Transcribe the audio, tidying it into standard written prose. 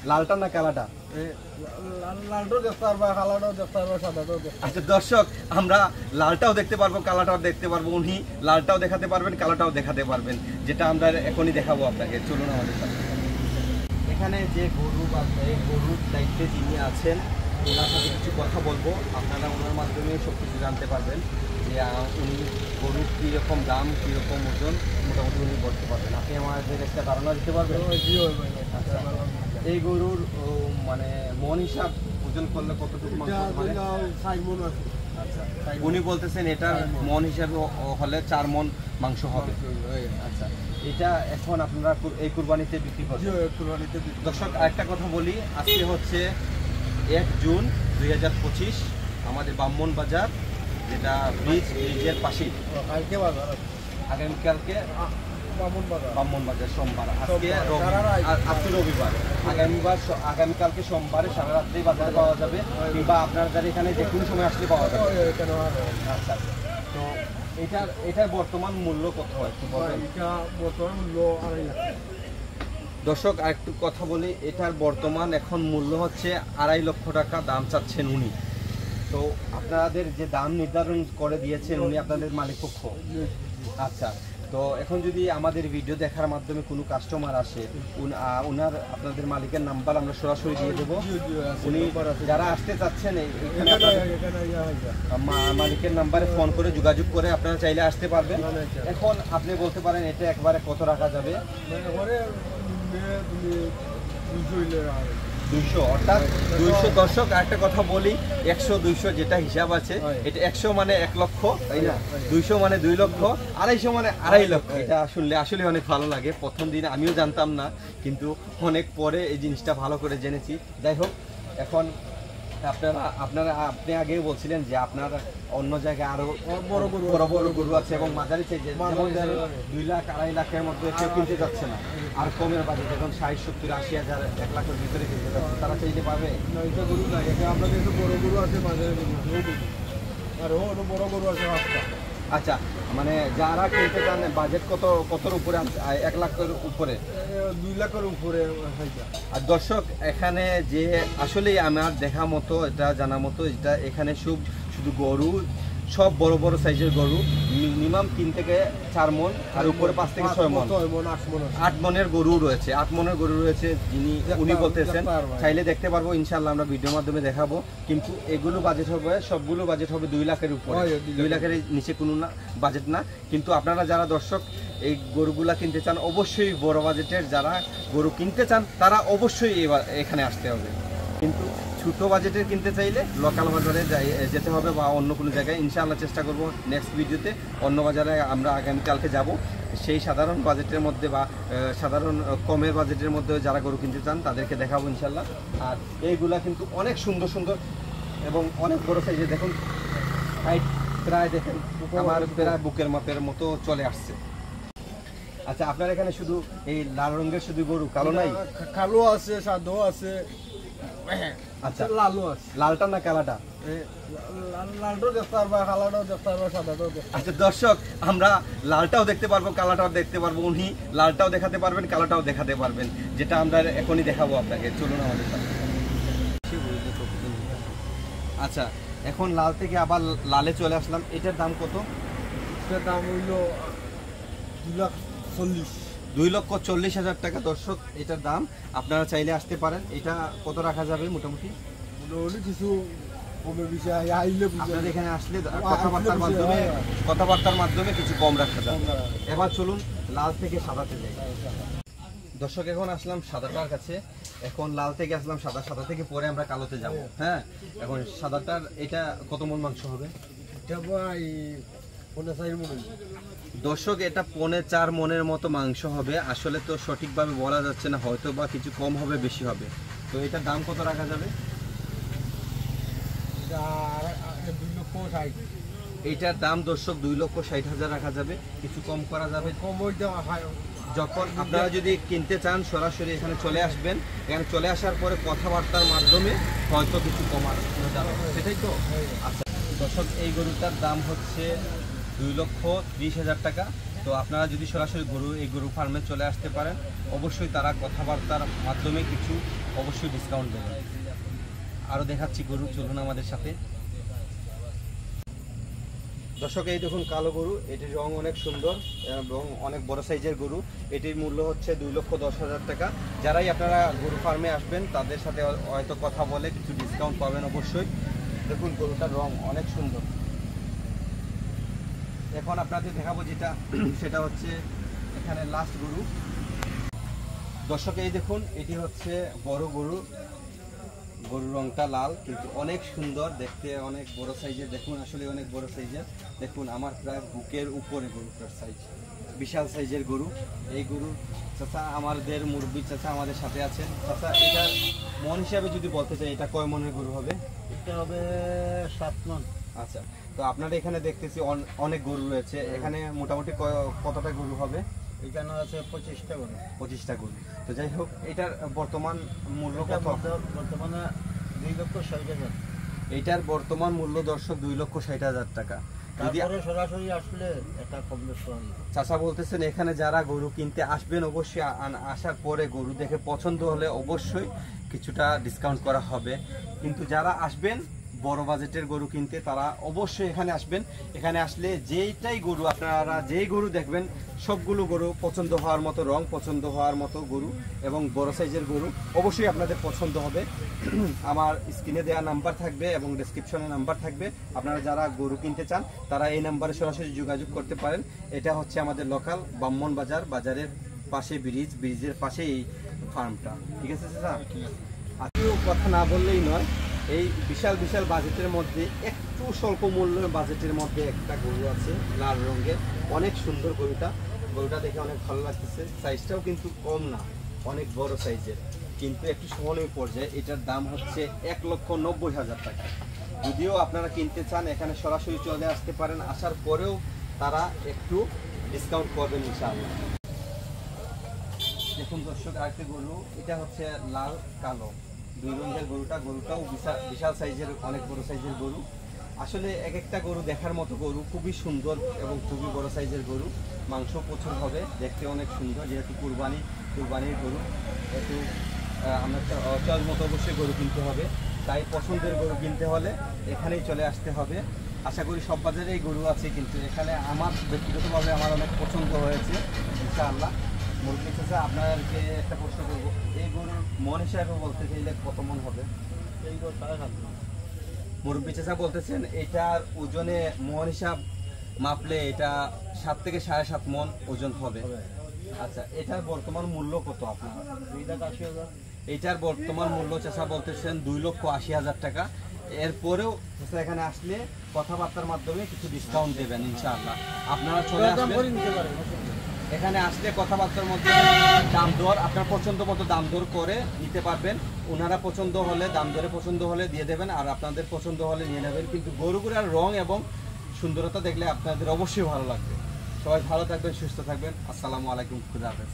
লালটা না কালাটা? লালটাও দেখতে পারবা, কালাটাও দেখতে পারবা, সাদাটাও দেখতে। আচ্ছা দর্শক, আমরা লালটাও দেখতে পারবো, কালাটাও দেখতে পারবো। উনি লালটাও দেখাতে পারবেন, কালাটাও দেখাতে পারবেন, যেটা আমরা এখনই দেখাবো আপনাকে। চলুন আমাদের সাথে। এখানে যে গরু বা গরুর দায়িত্বে যিনি আছেন, ওনার সাথে কিছু কথা বলবো। আপনারা ওনার মাধ্যমে সব কিছু জানতে পারবেন যে উনি গরুর কীরকম দাম, কীরকম ওজন মোটামুটি উনি বলতে পারবেন। আপনি আমাদের একটা ধারণা দিতে পারবেন? এই গরুর মানে মন হিসাব ওজন করলে কতটুকু মাংস হবে? আচ্ছা, উনি বলতেছেন এটার মন হিসাবে হলে 4 মন মাংস হবে। আচ্ছা, এটা এখন আপনারা এই কুরবানিতে বিক্রি করবেন? দর্শক আরেকটা কথা বলি, আজকে হচ্ছে 1 জুন 2025, আমাদের ব্রাহ্মণবাজার, যেটা ব্রিজের পাশেই। আগামীকালকে ব্রাহ্মণবাজার সোমবার, আজকে রবিবার, আগামীকালকে সোমবারে সারা রাত্রেই বাজারে পাওয়া যাবে, কিংবা আপনারা যারা এখানে যে কোনো সময় আসলে পাওয়া যাবে। আচ্ছা, তো এটার বর্তমান মূল্য কত হয়? বর্তমান মূল্য 2.5 লাখ। দর্শক আরেকটু কথা বলি, এটার বর্তমান এখন মূল্য হচ্ছে 2.5 লক্ষ টাকা দাম চাচ্ছেন উনি। তো আপনাদের যে দাম নির্ধারণ করে দিয়েছেন উনি আপনাদের মালিক পক্ষ। আচ্ছা, তো এখন যদি আমাদের ভিডিও দেখার মাধ্যমে কোনো কাস্টমার আসে, ওনার আপনাদের মালিকের নাম্বার আমরা সরাসরি দিয়ে দেবো। উনি যারা আসতে চাচ্ছেন মালিকের নাম্বারে ফোন করে যোগাযোগ করে আপনারা চাইলে আসতে পারবেন। এখন আপনি বলতে পারেন এটা একবারে কত রাখা যাবে? 200, অর্থাৎ 200। দর্শক একটা কথা বলি, 100-200 যেটা হিসাব আছে, এটা 100 মানে 1 লক্ষ, তাই না? 200 মানে 2 লক্ষ, 250 মানে 2.5 লক্ষ। এটা শুনলে আসলে অনেক ভালো লাগে। প্রথম দিন আমিও জানতাম না, কিন্তু অনেক পরে এই জিনিসটা ভালো করে জেনেছি। যাই হোক, এখন আপনি আগেও বলছিলেন যে আপনার অন্য জায়গায় আরো বড় বড় গরু আছে এবং মাঝারি সাইজের, 2 লাখ 2.5 লাখের মধ্যে কেউ কিনতে যাচ্ছে না, আর কমের বাজেট এখন 60-70-80 হাজার 1 লাখের ভিতরে কিনতে যাচ্ছে, তারা চাইলে পাবে? গরু নাই, আমাদের বড় গরু আছে, মাঝারি গরু আর বড় গরু আছে 5টা। আচ্ছা, মানে যারা কিনতে চান বাজেট কতর উপরে? 1 লাখের উপরে, 2 লাখের উপরে। আর দর্শক এখানে যে আসলে আমার দেখা মতো, এটা জানা মতো, এটা এখানে শুধু গরু সব বড় বড় সাইজের গরু, মিনিমাম 3 থেকে 4 মন, আর উপরে 5 থেকে 6 মন, 8 মনের গরু রয়েছে। 8 মনের গরু রয়েছে যিনি উনি বলতেছেন। চাইলে দেখতে পারবো, ইনশাল্লাহ আমরা ভিডিওর মাধ্যমে দেখাবো। কিন্তু এগুলো বাজেট হবে, সবগুলো বাজেট হবে 2 লাখের উপরে, 2 লাখের নিচে কোনো না বাজেট না। কিন্তু আপনারা যারা দর্শক এই গরুগুলা কিনতে চান, অবশ্যই বড় বাজেটের যারা গরু কিনতে চান তারা অবশ্যই এখানে আসতে হবে। কিন্তু ছোটো বাজেটের কিনতে চাইলে লোকাল বাজারে যেতে হবে বা অন্য কোনো জায়গায়। ইনশাআল্লাহ চেষ্টা করব নেক্সট ভিডিওতে অন্য বাজারে আমরা আগামীকালকে যাব, সেই সাধারণ বাজেটের মধ্যে বা সাধারণ কমের বাজেটের মধ্যে যারা গরু কিনতে চান তাদেরকে দেখাবো ইনশাআল্লাহ। আর এইগুলা কিন্তু অনেক সুন্দর সুন্দর এবং অনেক বড় সাইজে, দেখুন হাইট প্রায় দেখেন আমার প্রায় বুকের মাপের মতো চলে আসছে। আচ্ছা, আপনার এখানে শুধু এই লাল রঙের শুধু গরু, কালো নাই? কালো আছে, সাদা আছে। আচ্ছা, লালও আছে। লালটা না কালাটা? লালটাও দেখতে পারবা, কালাটাও দেখতে পারবা, সাদাটাও দেখতে। আচ্ছা দর্শক, আমরা লালটাও দেখতে পারবো, কালাটাও দেখতে পারবো। উনি লালটাও দেখাতে পারবেন, কালাটাও দেখাতে পারবেন, যেটা আমরা এখনই দেখাবো আপনাকে। চলুন আমাদের সাথে। আচ্ছা, এখন লাল থেকে আবার লালে চলে আসলাম। এটার দাম কত? এটার দাম হইল 2,40,000 টাকা। দর্শক এটার দাম, আপনারা চাইলে আসতে পারেন। এটা কত রাখা যাবে মোটামুটি? কিছু কমে বেশি আইলে আপনাদের এখানে আসলে কথাবার্তার মাধ্যমে কিছু কম রাখা যাবে। এবার চলুন লাল থেকে সাদাতে যাই। দর্শক এখন আসলাম সাদাটার কাছে, এখন লাল থেকে আসলাম সাদা, সাদা থেকে পরে আমরা কালোতে যাব। হ্যাঁ, এখন সাদাটার এটা কত মন মাংস হবে? দর্শক এটা 4.5 মনের মতো মাংস হবে। আসলে তো সঠিকভাবে বলা যাচ্ছে না, হয়তো বা কিছু কম হবে বেশি হবে। তো এটার দাম কত রাখা যাবে? এইটার দাম দর্শক 2,60,000 রাখা যাবে। কিছু কম করা যাবে? যখন আপনারা যদি কিনতে চান সরাসরি এখানে চলে আসবেন, এখানে চলে আসার পরে কথাবার্তার মাধ্যমে হয়তো কিছু কমার যাবে, সেটাই তো? আচ্ছা দর্শক, এই গরুটার দাম হচ্ছে 2,30,000 টাকা। তো আপনারা যদি সরাসরি এই গরু ফার্মে চলে আসতে পারেন, অবশ্যই তারা কথাবার্তার মাধ্যমে কিছু অবশ্যই ডিসকাউন্ট দেবে। আরও দেখাচ্ছি গরু, চলুন আমাদের সাথে। দর্শক এই দেখুন কালো গরু, এটির রং অনেক সুন্দর এবং অনেক বড় সাইজের গরু। এটির মূল্য হচ্ছে 2,10,000 টাকা। যারাই আপনারা গরু ফার্মে আসবেন তাদের সাথে হয়তো কথা বলে কিছু ডিসকাউন্ট পাবেন অবশ্যই। দেখুন গরুটার রং অনেক সুন্দর। এখন আপনাদের দেখাবো যেটা, সেটা হচ্ছে এখানে লাস্ট গরু। দর্শক এই দেখুন, এটি হচ্ছে বড় গরু। গরুর রংটা লাল কিন্তু অনেক সুন্দর দেখতে, অনেক বড় সাইজের। দেখুন আসলে অনেক বড় সাইজের। দেখুন আমার প্রায় বুকের উপরে গরুটার সাইজ, বিশাল সাইজের গরু। এই গরু চাচা, আমাদের মুরব্বী চাচা আমাদের সাথে আছেন। চাচা এটার মন হিসাবে যদি বলতে চাই, এটা কয় মনের গরু হবে? এটা হবে 7 মণ। আচ্ছা, তো আপনারা এখানে দেখতেছি অনেক গরু রয়েছে। এখানে মোটামুটি কতটা গরু হবে? এখানে আছে 25টা গরু। 25টা গরু। তো যাই হোক, এটার বর্তমান মূল্য কত? বর্তমানে 2,60,000। এটার বর্তমান মূল্য দর্শক 2,60,000 টাকা। যদি তারপরে সরাসরি আসলে এটা কম বেশি হবে। চাচা বলতেছেন এখানে যারা গরু কিনতে আসবেন অবশ্যই আসার পরে গরু দেখে পছন্দ হলে অবশ্যই কিছুটা ডিসকাউন্ট করা হবে। কিন্তু যারা আসবেন বড় বাজেটের গরু কিনতে, তারা অবশ্যই এখানে আসবেন। এখানে আসলে যেইটাই গরু, আপনারা যেই গরু দেখবেন সবগুলো গরু পছন্দ হওয়ার মতো রং, পছন্দ হওয়ার মতো গরু এবং বড় সাইজের গরু অবশ্যই আপনাদের পছন্দ হবে। আমার স্ক্রিনে দেওয়া নাম্বার থাকবে এবং ডেসক্রিপশনে নাম্বার থাকবে। আপনারা যারা গরু কিনতে চান তারা এই নাম্বারে সরাসরি যোগাযোগ করতে পারেন। এটা হচ্ছে আমাদের লোকাল ব্রাহ্মণ বাজার, বাজারের পাশে ব্রিজের পাশে এই ফার্মটা। ঠিক আছে স্যার? আজকেও কথা না বললেই নয়, এই বিশাল বিশাল বাজেটের মধ্যে একটু স্বল্প মূল্যের বাজেটের মধ্যে একটা গরু আছে লাল রঙের, অনেক সুন্দর গরুটা। গরুটা দেখে অনেক ভালো লাগতেছে। সাইজটাও কিন্তু কম না, অনেক বড় সাইজের, কিন্তু একটু সমন্বয় পর্যায়ে। এটার দাম হচ্ছে 1,90,000 টাকা। যদিও আপনারা কিনতে চান এখানে সরাসরি চলে আসতে পারেন, আসার পরেও তারা একটু ডিসকাউন্ট করবেন ইনশাআল্লাহ। দেখুন দর্শক, আরেকটা গরু, এটা হচ্ছে লাল কালো 2 রঙের গরুটাও বিশাল সাইজের, অনেক বড় সাইজের গরু। আসলে এক একটা গরু দেখার মতো গরু, খুবই সুন্দর এবং খুবই বড় সাইজের গরু। মাংস প্রচুর হবে, দেখতে অনেক সুন্দর, যেহেতু কুরবানির গরু, একটু আমরা চল মতো অবশ্যই গরু কিনতে হবে। তাই পছন্দের গরু কিনতে হলে এখানেই চলে আসতে হবে। আশা করি সব বাজারেই গরু আছে, কিন্তু এখানে আমার ব্যক্তিগতভাবে আমার অনেক পছন্দ হয়েছে ইনশাআল্লাহ। মুরগি চাচা, আপনাদেরকে একটা প্রশ্ন করবো, এই গরুর মন হিসাবে বলতে চাইলে কত মন হবে? এই গরু 7.5 মণ। মুরব্বী চাচা বলতেছেন এটার ওজনে মন হিসাব মাপলে এটা 7 থেকে 7.5 মন ওজন হবে। আচ্ছা, এটার বর্তমান মূল্য কত আপনার? 2,80,000। এটার বর্তমান মূল্য চাচা বলতেছেন 2,80,000 টাকা। এরপরেও চাচা এখানে আসলে কথাবার্তার মাধ্যমে কিছু ডিসকাউন্ট দেবেন ইনশাআল্লাহ। আপনারা চলে আসবেন, নিতে পারেন। এখানে আসলে কথাবার্তার মধ্যে দাম দর, আপনার পছন্দ মতো দাম দর করে নিতে পারবেন। ওনারা পছন্দ হলে, দাম দরে পছন্দ হলে দিয়ে দেবেন, আর আপনাদের পছন্দ হলে নিয়ে নেবেন। কিন্তু গরুগুলার রং এবং সুন্দরতা দেখলে আপনাদের অবশ্যই ভালো লাগবে। সবাই ভালো থাকবেন, সুস্থ থাকবেন। আসসালামু আলাইকুম, খুদা হাফেজ।